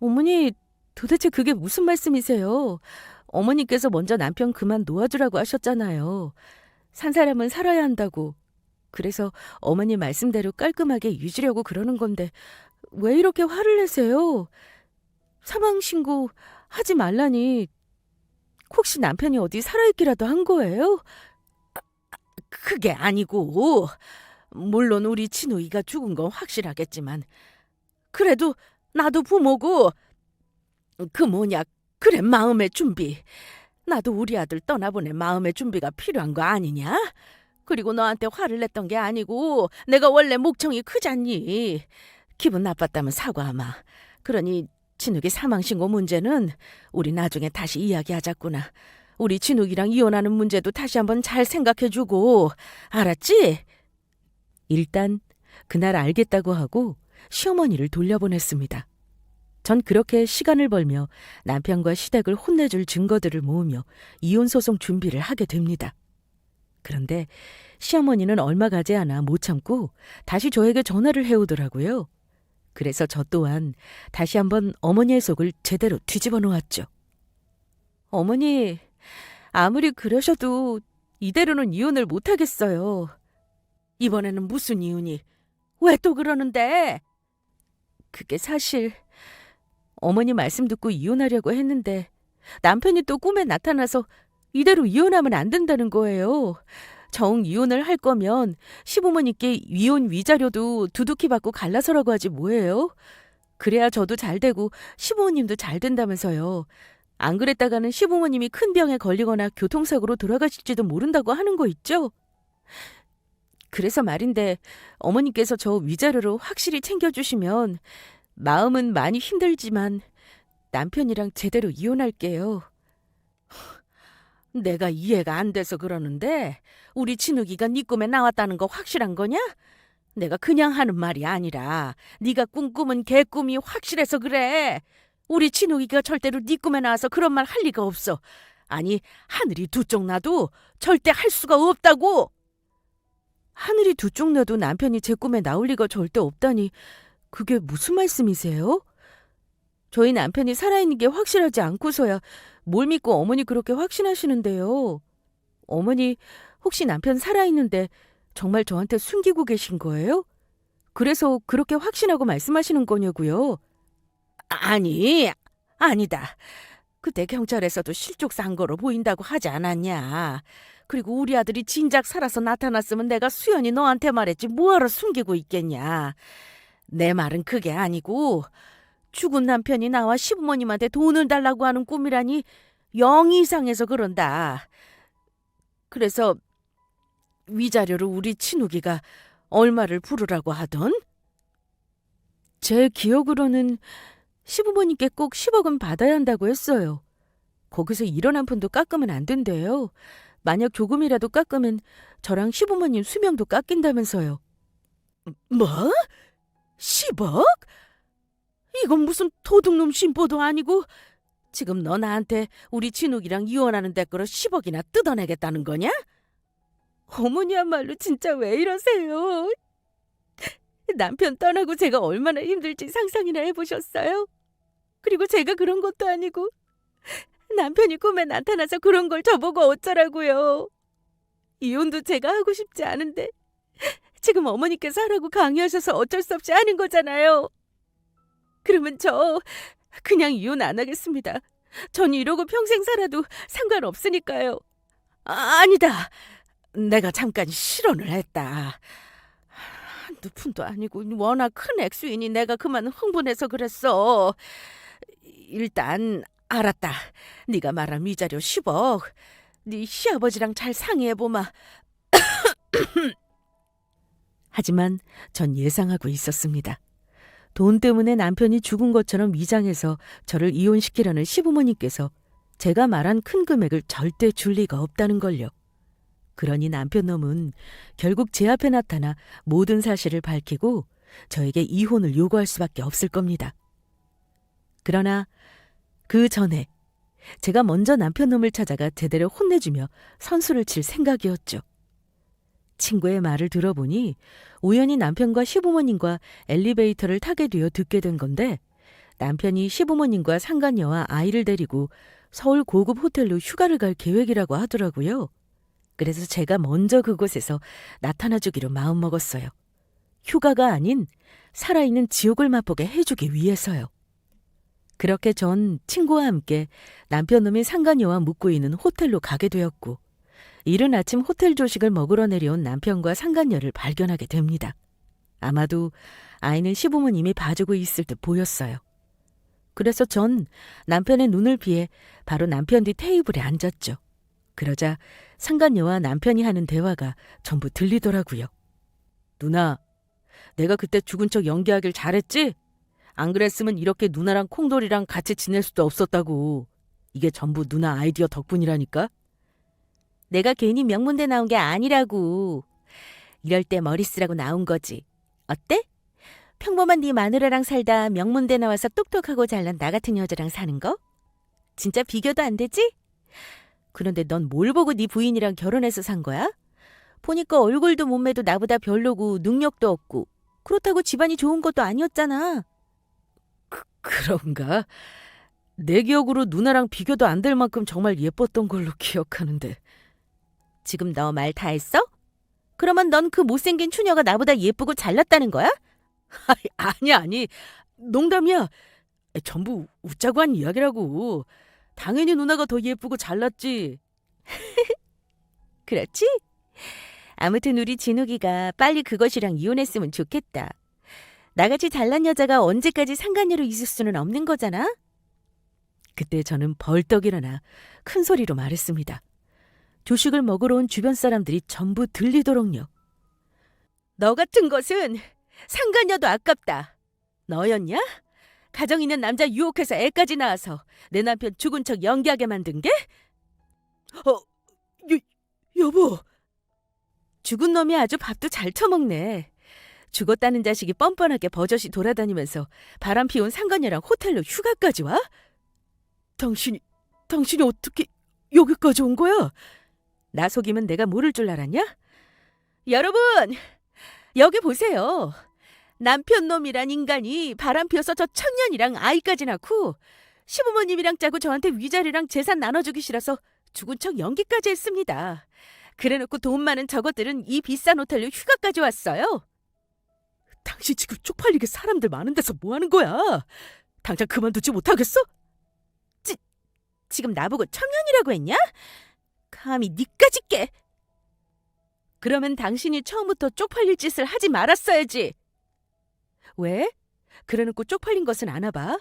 어머니, 도대체 그게 무슨 말씀이세요? 어머니께서 먼저 남편 그만 놓아주라고 하셨잖아요. 산 사람은 살아야 한다고. 그래서 어머니 말씀대로 깔끔하게 유지려고 그러는 건데 왜 이렇게 화를 내세요? 사망신고 하지 말라니 혹시 남편이 어디 살아있기라도 한 거예요? 그게 아니고 물론 우리 진우이가 죽은 건 확실하겠지만 그래도 나도 부모고 그 뭐냐 그래 마음의 준비 나도 우리 아들 떠나보낼 마음의 준비가 필요한 거 아니냐? 그리고 너한테 화를 냈던 게 아니고 내가 원래 목청이 크잖니. 기분 나빴다면 사과하마. 그러니 진욱이 사망신고 문제는 우리 나중에 다시 이야기하자꾸나. 우리 진욱이랑 이혼하는 문제도 다시 한번 잘 생각해주고 알았지? 일단 그날 알겠다고 하고 시어머니를 돌려보냈습니다. 전 그렇게 시간을 벌며 남편과 시댁을 혼내줄 증거들을 모으며 이혼소송 준비를 하게 됩니다. 그런데 시어머니는 얼마 가지 않아 못 참고 다시 저에게 전화를 해오더라고요. 그래서 저 또한 다시 한번 어머니의 속을 제대로 뒤집어 놓았죠. 어머니, 아무리 그러셔도 이대로는 이혼을 못하겠어요. 이번에는 무슨 이유니? 왜 또 그러는데? 그게 사실 어머니 말씀 듣고 이혼하려고 했는데 남편이 또 꿈에 나타나서 이대로 이혼하면 안 된다는 거예요. 정 이혼을 할 거면 시부모님께 이혼 위자료도 두둑히 받고 갈라서라고 하지 뭐예요? 그래야 저도 잘 되고 시부모님도 잘 된다면서요. 안 그랬다가는 시부모님이 큰 병에 걸리거나 교통사고로 돌아가실지도 모른다고 하는 거 있죠? 그래서 말인데 어머니께서 저 위자료로 확실히 챙겨주시면 마음은 많이 힘들지만 남편이랑 제대로 이혼할게요. 내가 이해가 안 돼서 그러는데 우리 진욱이가 네 꿈에 나왔다는 거 확실한 거냐? 내가 그냥 하는 말이 아니라 네가 꾼 꿈은 개꿈이 확실해서 그래. 우리 진욱이가 절대로 네 꿈에 나와서 그런 말 할 리가 없어. 아니 하늘이 두 쪽 나도 절대 할 수가 없다고. 하늘이 두 쪽 나도 남편이 제 꿈에 나올 리가 절대 없다니 그게 무슨 말씀이세요? 저희 남편이 살아있는 게 확실하지 않고서야 뭘 믿고 어머니 그렇게 확신하시는데요. 어머니 혹시 남편 살아있는데 정말 저한테 숨기고 계신 거예요? 그래서 그렇게 확신하고 말씀하시는 거냐고요? 아니, 아니다. 그때 경찰에서도 실족한 거로 보인다고 하지 않았냐. 그리고 우리 아들이 진작 살아서 나타났으면 내가 수연이 너한테 말했지 뭐하러 숨기고 있겠냐. 내 말은 그게 아니고 죽은 남편이 나와 시부모님한테 돈을 달라고 하는 꿈이라니 영 이상해서 그런다. 그래서 위자료로 우리 친욱이가 얼마를 부르라고 하던? 제 기억으로는 시부모님께 꼭 10억은 받아야 한다고 했어요. 거기서 1원 한 푼도 깎으면 안 된대요. 만약 조금이라도 깎으면 저랑 시부모님 수명도 깎인다면서요. 뭐? 10억? 이건 무슨 도둑놈 심보도 아니고 지금 너 나한테 우리 진욱이랑 이혼하는 대가로 10억이나 뜯어내겠다는 거냐? 어머니야말로 진짜 왜 이러세요? 남편 떠나고 제가 얼마나 힘들지 상상이나 해보셨어요? 그리고 제가 그런 것도 아니고 남편이 꿈에 나타나서 그런 걸 저보고 어쩌라고요. 이혼도 제가 하고 싶지 않은데 지금 어머니께서 하라고 강요하셔서 어쩔 수 없이 하는 거잖아요. 그러면 저 그냥 이혼 안 하겠습니다. 전 이러고 평생 살아도 상관없으니까요. 아니다. 내가 잠깐 실언을 했다. 한두 푼도 아니고 워낙 큰 액수이니 내가 그만 흥분해서 그랬어. 일단 알았다. 네가 말한 위자료 10억. 네 시아버지랑 잘 상의해보마. 하지만 전 예상하고 있었습니다. 돈 때문에 남편이 죽은 것처럼 위장해서 저를 이혼시키려는 시부모님께서 제가 말한 큰 금액을 절대 줄 리가 없다는 걸요. 그러니 남편 놈은 결국 제 앞에 나타나 모든 사실을 밝히고 저에게 이혼을 요구할 수밖에 없을 겁니다. 그러나 그 전에 제가 먼저 남편 놈을 찾아가 제대로 혼내주며 선수를 칠 생각이었죠. 친구의 말을 들어보니 우연히 남편과 시부모님과 엘리베이터를 타게 되어 듣게 된 건데 남편이 시부모님과 상간녀와 아이를 데리고 서울 고급 호텔로 휴가를 갈 계획이라고 하더라고요. 그래서 제가 먼저 그곳에서 나타나주기로 마음먹었어요. 휴가가 아닌 살아있는 지옥을 맛보게 해주기 위해서요. 그렇게 전 친구와 함께 남편놈이 상간녀와 묵고 있는 호텔로 가게 되었고 이른 아침 호텔 조식을 먹으러 내려온 남편과 상간녀를 발견하게 됩니다. 아마도 아이는 시부모님이 봐주고 있을 듯 보였어요. 그래서 전 남편의 눈을 피해 바로 남편 뒤 테이블에 앉았죠. 그러자 상간녀와 남편이 하는 대화가 전부 들리더라고요. 누나, 내가 그때 죽은 척 연기하길 잘했지? 안 그랬으면 이렇게 누나랑 콩돌이랑 같이 지낼 수도 없었다고. 이게 전부 누나 아이디어 덕분이라니까? 내가 괜히 명문대 나온 게 아니라고. 이럴 때 머리 쓰라고 나온 거지. 어때? 평범한 네 마누라랑 살다 명문대 나와서 똑똑하고 잘난 나 같은 여자랑 사는 거? 진짜 비교도 안 되지? 그런데 넌 뭘 보고 네 부인이랑 결혼해서 산 거야? 보니까 얼굴도 몸매도 나보다 별로고 능력도 없고 그렇다고 집안이 좋은 것도 아니었잖아. 그런가? 내 기억으로 누나랑 비교도 안 될 만큼 정말 예뻤던 걸로 기억하는데. 지금 너 말 다 했어? 그러면 넌 그 못생긴 추녀가 나보다 예쁘고 잘났다는 거야? 아니. 농담이야. 전부 웃자고 한 이야기라고. 당연히 누나가 더 예쁘고 잘났지. 그렇지? 아무튼 우리 진욱이가 빨리 그것이랑 이혼했으면 좋겠다. 나같이 잘난 여자가 언제까지 상간녀로 있을 수는 없는 거잖아? 그때 저는 벌떡 일어나 큰 소리로 말했습니다. 조식을 먹으러 온 주변 사람들이 전부 들리도록요. 너 같은 것은 상간녀도 아깝다. 너였냐? 가정 있는 남자 유혹해서 애까지 낳아서 내 남편 죽은 척 연기하게 만든 게? 여보. 죽은 놈이 아주 밥도 잘 처먹네. 죽었다는 자식이 뻔뻔하게 버젓이 돌아다니면서 바람 피운 상간녀랑 호텔로 휴가까지 와? 당신이 어떻게 여기까지 온 거야? 나 속이면 내가 모를 줄 알았냐? 여러분, 여기 보세요. 남편 놈이란 인간이 바람 피워서 저 청년이랑 아이까지 낳고 시부모님이랑 짜고 저한테 위자료랑 재산 나눠주기 싫어서 죽은 척 연기까지 했습니다. 그래놓고 돈 많은 저것들은 이 비싼 호텔로 휴가까지 왔어요. 당신 지금 쪽팔리게 사람들 많은 데서 뭐 하는 거야? 당장 그만두지 못하겠어? 지금 나보고 청년이라고 했냐? 감히 니까지 깨. 그러면 당신이 처음부터 쪽팔릴 짓을 하지 말았어야지. 왜? 그래놓고 쪽팔린 것은 아나 봐.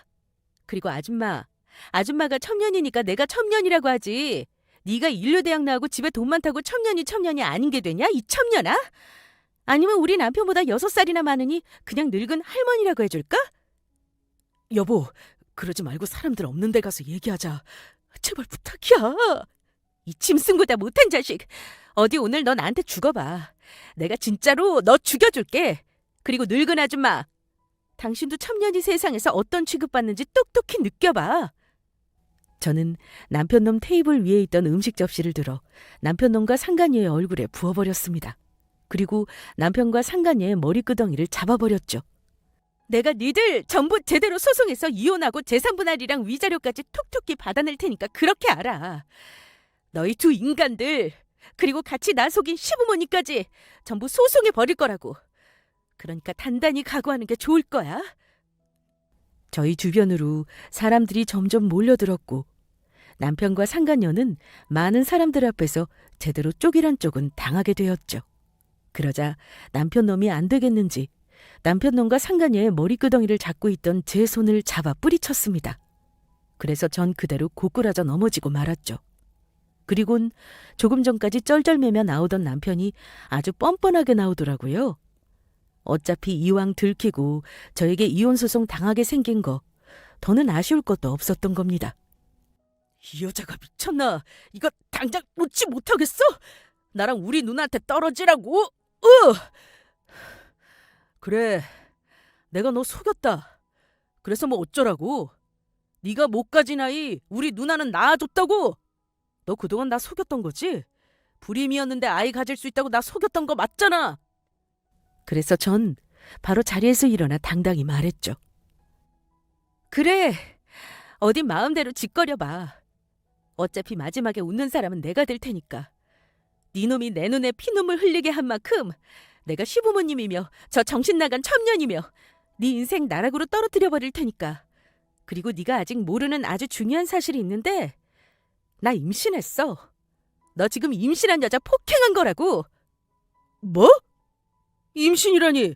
그리고 아줌마가 첨년이니까 내가 첨년이라고 하지. 네가 인류대학 나오고 집에 돈 많다고 첨년이 아닌 게 되냐? 이 첨년아? 아니면 우리 남편보다 6살이나 많으니 그냥 늙은 할머니라고 해줄까? 여보, 그러지 말고 사람들 없는 데 가서 얘기하자. 제발 부탁이야. 이 짐승보다 못한 자식. 어디 오늘 너 나한테 죽어봐. 내가 진짜로 너 죽여줄게. 그리고 늙은 아줌마. 당신도 첨년이 세상에서 어떤 취급받는지 똑똑히 느껴봐. 저는 남편놈 테이블 위에 있던 음식 접시를 들어 남편놈과 상간녀의 얼굴에 부어버렸습니다. 그리고 남편과 상간녀의 머리끄덩이를 잡아버렸죠. 내가 니들 전부 제대로 소송해서 이혼하고 재산분할이랑 위자료까지 톡톡히 받아낼 테니까 그렇게 알아. 너희 두 인간들, 그리고 같이 나 속인 시부모님까지 전부 소송해버릴 거라고. 그러니까 단단히 각오하는 게 좋을 거야. 저희 주변으로 사람들이 점점 몰려들었고 남편과 상간녀는 많은 사람들 앞에서 제대로 쪽이란 쪽은 당하게 되었죠. 그러자 남편놈이 안 되겠는지 남편놈과 상간녀의 머리끄덩이를 잡고 있던 제 손을 잡아 뿌리쳤습니다. 그래서 전 그대로 고꾸라져 넘어지고 말았죠. 그리곤 조금 전까지 쩔쩔매며 나오던 남편이 아주 뻔뻔하게 나오더라고요. 어차피 이왕 들키고 저에게 이혼소송 당하게 생긴 거 더는 아쉬울 것도 없었던 겁니다. 이 여자가 미쳤나? 이거 당장 놓지 못하겠어? 나랑 우리 누나한테 떨어지라고? 그래, 내가 너 속였다. 그래서 뭐 어쩌라고? 네가 못 가진 아이 우리 누나는 낳아줬다고? 너 그동안 나 속였던 거지? 불임이었는데 아이 가질 수 있다고 나 속였던 거 맞잖아. 그래서 전 바로 자리에서 일어나 당당히 말했죠. 그래, 어디 마음대로 짓거려봐. 어차피 마지막에 웃는 사람은 내가 될 테니까. 네 놈이 내 눈에 피눈물 흘리게 한 만큼 내가 시부모님이며 저 정신 나간 첨년이며 네 인생 나락으로 떨어뜨려 버릴 테니까. 그리고 네가 아직 모르는 아주 중요한 사실이 있는데 나 임신했어. 너 지금 임신한 여자 폭행한 거라고. 뭐? 임신이라니?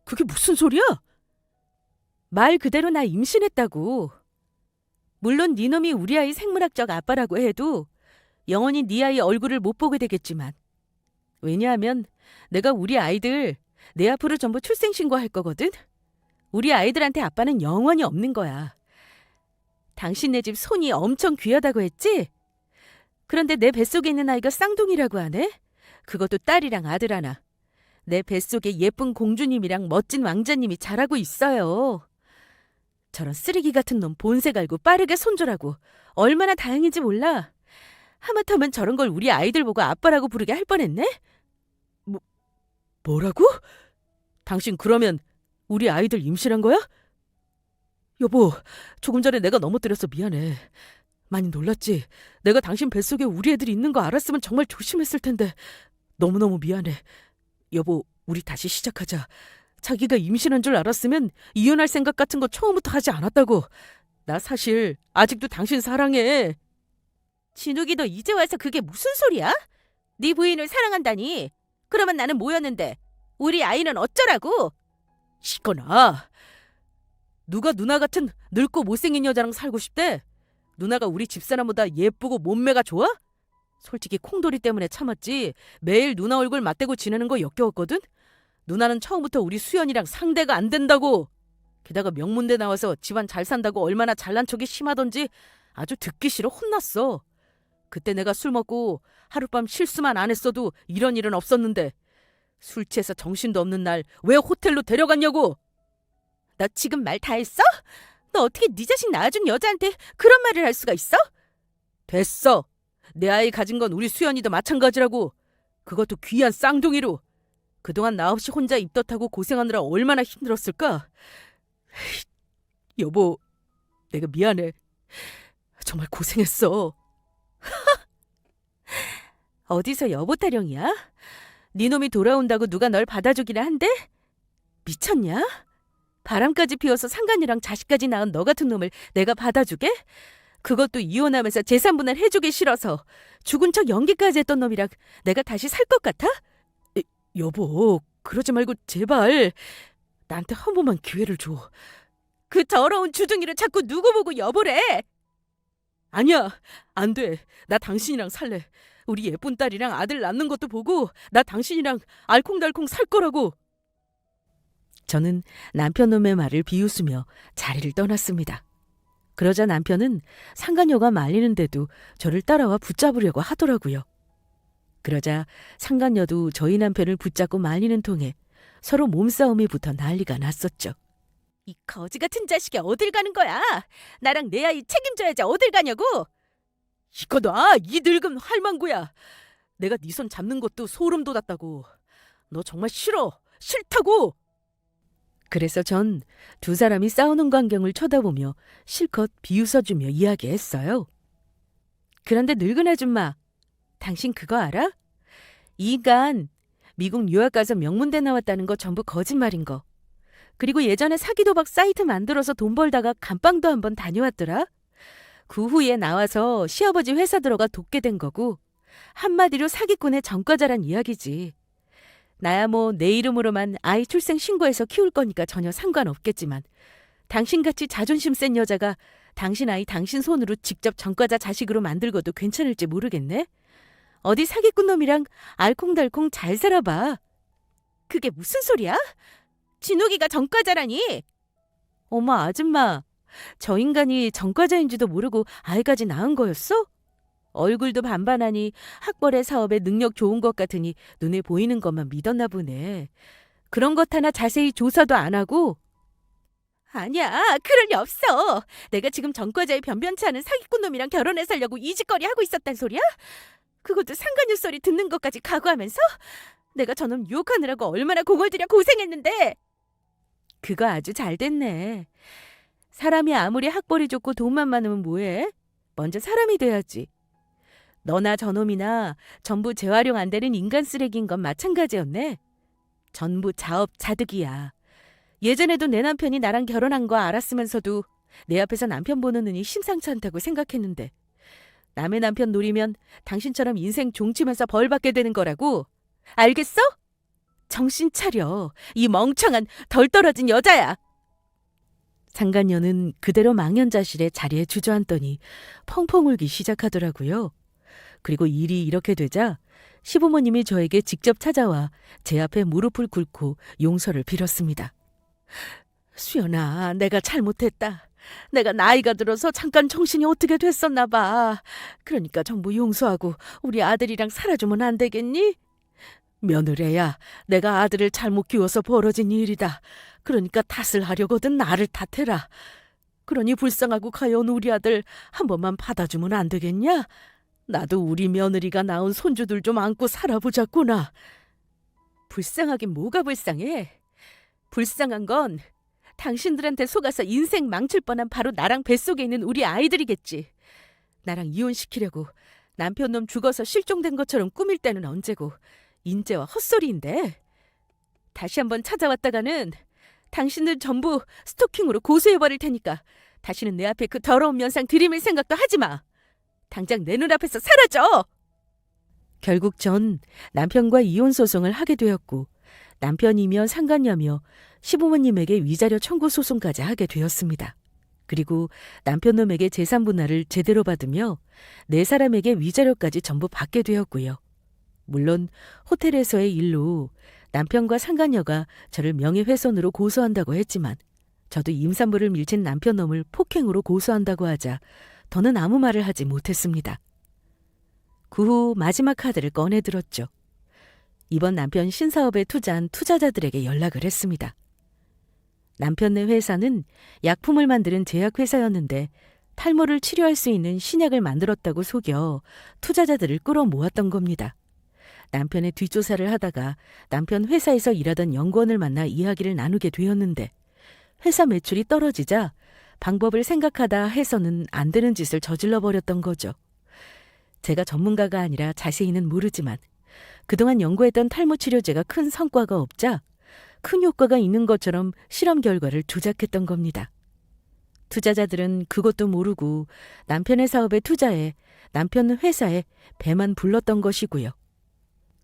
그게 무슨 소리야? 말 그대로 나 임신했다고. 물론 네 놈이 우리 아이 생물학적 아빠라고 해도 영원히 네 아이 얼굴을 못 보게 되겠지만, 왜냐하면 내가 우리 아이들 내 앞으로 전부 출생신고할 거거든. 우리 아이들한테 아빠는 영원히 없는 거야. 당신네 집 손이 엄청 귀하다고 했지? 그런데 내 뱃속에 있는 아이가 쌍둥이라고 하네? 그것도 딸이랑 아들 하나. 내 뱃속에 예쁜 공주님이랑 멋진 왕자님이 자라고 있어요. 저런 쓰레기 같은 놈 본색 알고 빠르게 손절하고 얼마나 다행인지 몰라. 하마터면 저런 걸 우리 아이들 보고 아빠라고 부르게 할 뻔했네? 뭐라고? 당신 그러면 우리 아이들 임신한 거야? 여보, 조금 전에 내가 넘어뜨려서 미안해. 많이 놀랐지? 내가 당신 뱃속에 우리 애들이 있는 거 알았으면 정말 조심했을 텐데. 너무너무 미안해. 여보, 우리 다시 시작하자. 자기가 임신한 줄 알았으면 이혼할 생각 같은 거 처음부터 하지 않았다고. 나 사실 아직도 당신 사랑해. 진욱이 너 이제 와서 그게 무슨 소리야? 네 부인을 사랑한다니. 그러면 나는 뭐였는데? 우리 아이는 어쩌라고? 시끄나. 누가 누나 같은 늙고 못생긴 여자랑 살고 싶대? 누나가 우리 집사람보다 예쁘고 몸매가 좋아? 솔직히 콩돌이 때문에 참았지 매일 누나 얼굴 맞대고 지내는 거 역겨웠거든? 누나는 처음부터 우리 수연이랑 상대가 안 된다고. 게다가 명문대 나와서 집안 잘 산다고 얼마나 잘난 척이 심하던지 아주 듣기 싫어 혼났어. 그때 내가 술 먹고 하룻밤 실수만 안 했어도 이런 일은 없었는데 술 취해서 정신도 없는 날 왜 호텔로 데려갔냐고. 너 지금 말 다 했어? 너 어떻게 네 자식 낳아준 여자한테 그런 말을 할 수가 있어? 됐어. 내 아이 가진 건 우리 수연이도 마찬가지라고. 그것도 귀한 쌍둥이로. 그동안 나 없이 혼자 입덧하고 고생하느라 얼마나 힘들었을까? 여보, 내가 미안해. 정말 고생했어. 어디서 여보 타령이야? 네 놈이 돌아온다고 누가 널 받아주기나 한대? 미쳤냐? 바람까지 피워서 상간이랑 자식까지 낳은 너 같은 놈을 내가 받아주게? 그것도 이혼하면서 재산분할 해주기 싫어서 죽은 척 연기까지 했던 놈이랑 내가 다시 살 것 같아? 여보, 그러지 말고 제발 나한테 한 번만 기회를 줘. 그 더러운 주둥이를 자꾸 누구 보고 여보래? 아니야, 안 돼. 나 당신이랑 살래. 우리 예쁜 딸이랑 아들 낳는 것도 보고 나 당신이랑 알콩달콩 살 거라고. 저는 남편 놈의 말을 비웃으며 자리를 떠났습니다. 그러자 남편은 상간녀가 말리는데도 저를 따라와 붙잡으려고 하더라고요. 그러자 상간녀도 저희 남편을 붙잡고 말리는 통에 서로 몸싸움이 붙어 난리가 났었죠. 이 거지 같은 자식이 어딜 가는 거야? 나랑 내 아이 책임져야지 어딜 가냐고? 이거 놔, 이 늙은 할망구야. 내가 네 손 잡는 것도 소름 돋았다고. 너 정말 싫어, 싫다고. 그래서 전 두 사람이 싸우는 광경을 쳐다보며 실컷 비웃어주며 이야기했어요. 그런데 늙은 아줌마, 당신 그거 알아? 이 인간 미국 유학 가서 명문대 나왔다는 거 전부 거짓말인 거. 그리고 예전에 사기 도박 사이트 만들어서 돈 벌다가 감방도 한번 다녀왔더라. 그 후에 나와서 시아버지 회사 들어가 돕게 된 거고, 한마디로 사기꾼의 전과자란 이야기지. 나야 뭐 내 이름으로만 아이 출생 신고해서 키울 거니까 전혀 상관없겠지만, 당신같이 자존심 센 여자가 당신 아이 당신 손으로 직접 전과자 자식으로 만들고도 괜찮을지 모르겠네. 어디 사기꾼 놈이랑 알콩달콩 잘 살아봐. 그게 무슨 소리야? 진욱이가 전과자라니. 어머 아줌마, 저 인간이 전과자인지도 모르고 아이까지 낳은 거였어? 얼굴도 반반하니 학벌의 사업에 능력 좋은 것 같으니 눈에 보이는 것만 믿었나 보네. 그런 것 하나 자세히 조사도 안 하고. 아니야, 그럴 리 없어. 내가 지금 전과자의 변변치 않은 사기꾼 놈이랑 결혼해 살려고 이 짓거리 하고 있었단 소리야? 그것도 상간녀 소리 듣는 것까지 각오하면서? 내가 저놈 유혹하느라고 얼마나 공을 들여 고생했는데. 그거 아주 잘 됐네. 사람이 아무리 학벌이 좋고 돈만 많으면 뭐해? 먼저 사람이 돼야지. 너나 저놈이나 전부 재활용 안 되는 인간 쓰레기인 건 마찬가지였네. 전부 자업자득이야. 예전에도 내 남편이 나랑 결혼한 거 알았으면서도 내 앞에서 남편 보는 눈이 심상치 않다고 생각했는데, 남의 남편 노리면 당신처럼 인생 종치면서 벌 받게 되는 거라고. 알겠어? 정신 차려. 이 멍청한 덜 떨어진 여자야. 상간녀는 그대로 망연자실에 자리에 주저앉더니 펑펑 울기 시작하더라고요. 그리고 일이 이렇게 되자 시부모님이 저에게 직접 찾아와 제 앞에 무릎을 꿇고 용서를 빌었습니다. 수연아, 내가 잘못했다. 내가 나이가 들어서 잠깐 정신이 어떻게 됐었나 봐. 그러니까 전부 용서하고 우리 아들이랑 살아주면 안 되겠니? 며느리야, 내가 아들을 잘못 키워서 벌어진 일이다. 그러니까 탓을 하려거든 나를 탓해라. 그러니 불쌍하고 가여운 우리 아들 한 번만 받아주면 안 되겠냐? 나도 우리 며느리가 낳은 손주들 좀 안고 살아보자꾸나. 불쌍하긴 뭐가 불쌍해? 불쌍한 건 당신들한테 속아서 인생 망칠 뻔한 바로 나랑 뱃속에 있는 우리 아이들이겠지. 나랑 이혼시키려고 남편 놈 죽어서 실종된 것처럼 꾸밀 때는 언제고 인재와 헛소리인데. 다시 한번 찾아왔다가는 당신들 전부 스토킹으로 고소해버릴 테니까 다시는 내 앞에 그 더러운 면상 들이밀 생각도 하지 마. 당장 내 눈앞에서 사라져. 결국 전 남편과 이혼 소송을 하게 되었고, 남편이며 상간녀며 시부모님에게 위자료 청구 소송까지 하게 되었습니다. 그리고 남편 놈에게 재산 분할을 제대로 받으며 네 사람에게 위자료까지 전부 받게 되었고요. 물론 호텔에서의 일로 남편과 상간녀가 저를 명예훼손으로 고소한다고 했지만, 저도 임산부를 밀친 남편 놈을 폭행으로 고소한다고 하자 더는 아무 말을 하지 못했습니다. 그 후 마지막 카드를 꺼내들었죠. 이번 남편 신사업에 투자한 투자자들에게 연락을 했습니다. 남편네 회사는 약품을 만드는 제약회사였는데 탈모를 치료할 수 있는 신약을 만들었다고 속여 투자자들을 끌어모았던 겁니다. 남편의 뒷조사를 하다가 남편 회사에서 일하던 연구원을 만나 이야기를 나누게 되었는데, 회사 매출이 떨어지자 방법을 생각하다 해서는 안 되는 짓을 저질러 버렸던 거죠. 제가 전문가가 아니라 자세히는 모르지만 그동안 연구했던 탈모 치료제가 큰 성과가 없자 큰 효과가 있는 것처럼 실험 결과를 조작했던 겁니다. 투자자들은 그것도 모르고 남편의 사업에 투자해 남편 회사에 배만 불렀던 것이고요.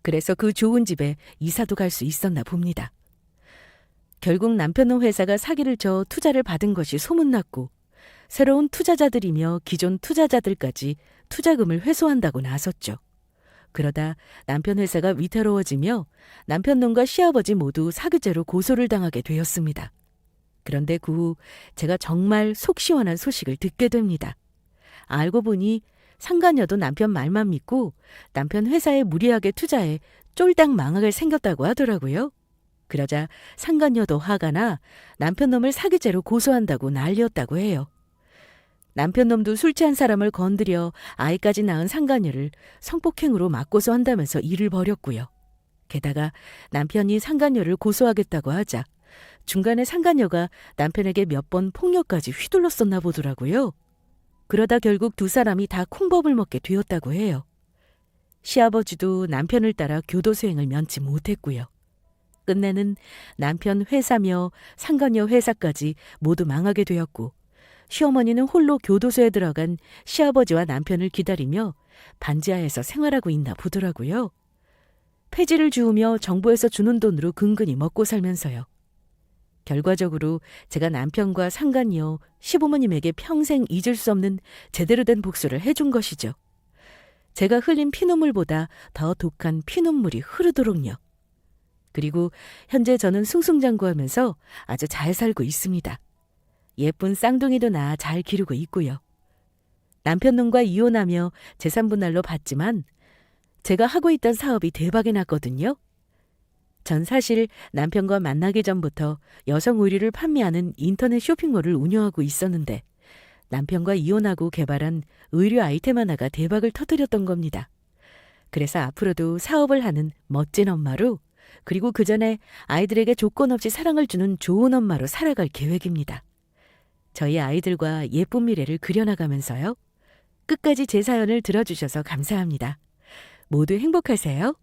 그래서 그 좋은 집에 이사도 갈 수 있었나 봅니다. 결국 남편 회사가 사기를 쳐 투자를 받은 것이 소문났고, 새로운 투자자들이며 기존 투자자들까지 투자금을 회수한다고 나섰죠. 그러다 남편 회사가 위태로워지며 남편 놈과 시아버지 모두 사기죄로 고소를 당하게 되었습니다. 그런데 그 후 제가 정말 속 시원한 소식을 듣게 됩니다. 알고 보니 상간녀도 남편 말만 믿고 남편 회사에 무리하게 투자해 쫄딱 망하게 생겼다고 하더라고요. 그러자 상간녀도 화가 나 남편 놈을 사기죄로 고소한다고 난리였다고 해요. 남편 놈도 술 취한 사람을 건드려 아이까지 낳은 상간녀를 성폭행으로 맞고소한다면서 일을 벌였고요. 게다가 남편이 상간녀를 고소하겠다고 하자 중간에 상간녀가 남편에게 몇 번 폭력까지 휘둘렀었나 보더라고요. 그러다 결국 두 사람이 다 콩밥을 먹게 되었다고 해요. 시아버지도 남편을 따라 교도소행을 면치 못했고요. 끝내는 남편 회사며 상간녀 회사까지 모두 망하게 되었고 시어머니는 홀로 교도소에 들어간 시아버지와 남편을 기다리며 반지하에서 생활하고 있나 보더라고요. 폐지를 주우며 정부에서 주는 돈으로 근근히 먹고 살면서요. 결과적으로 제가 남편과 상간녀, 시부모님에게 평생 잊을 수 없는 제대로 된 복수를 해준 것이죠. 제가 흘린 피눈물보다 더 독한 피눈물이 흐르도록요. 그리고 현재 저는 승승장구하면서 아주 잘 살고 있습니다. 예쁜 쌍둥이도 낳아 잘 기르고 있고요. 남편 놈과 이혼하며 재산분할로 받지만 제가 하고 있던 사업이 대박이 났거든요. 전 사실 남편과 만나기 전부터 여성 의류를 판매하는 인터넷 쇼핑몰을 운영하고 있었는데 남편과 이혼하고 개발한 의류 아이템 하나가 대박을 터뜨렸던 겁니다. 그래서 앞으로도 사업을 하는 멋진 엄마로 그리고 그 전에 아이들에게 조건 없이 사랑을 주는 좋은 엄마로 살아갈 계획입니다. 저희 아이들과 예쁜 미래를 그려나가면서요. 끝까지 제 사연을 들어주셔서 감사합니다. 모두 행복하세요.